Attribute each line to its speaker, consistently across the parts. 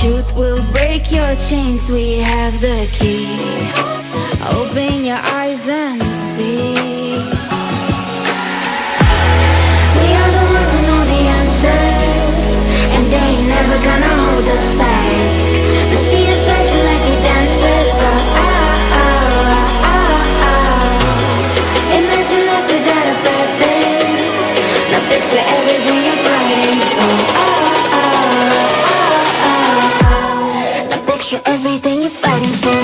Speaker 1: truth will break your chains. We have the key. Open your eyes and see. We are the ones who know the answers, and they ain't never gonna hold us back. The sea is rising like we dancers. Imagine life without a purpose. Now picture everything you're fighting for. Now picture everything you're fighting for.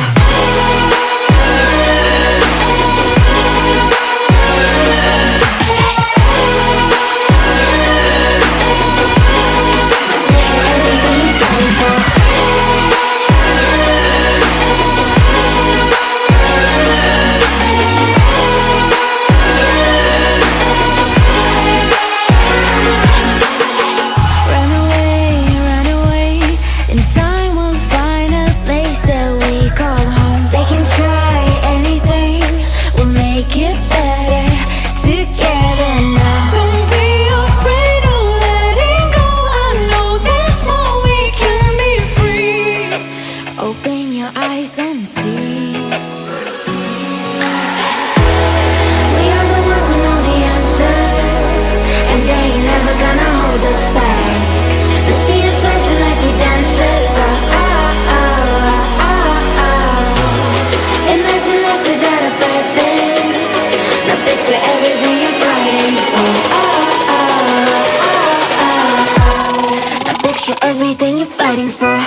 Speaker 1: Open your eyes and see. We are the ones who know the answers, and they ain't never gonna hold us back. The sea is rising like we dancers. Imagine life without a purpose. Now picture everything you're fighting for. Now picture everything you're fighting for.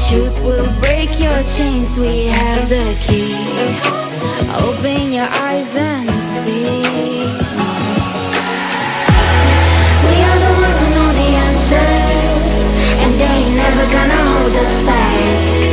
Speaker 1: Truth will break your chains. We have the key. Open your eyes and see. We are the ones who know the answers, and they ain't never gonna hold us back.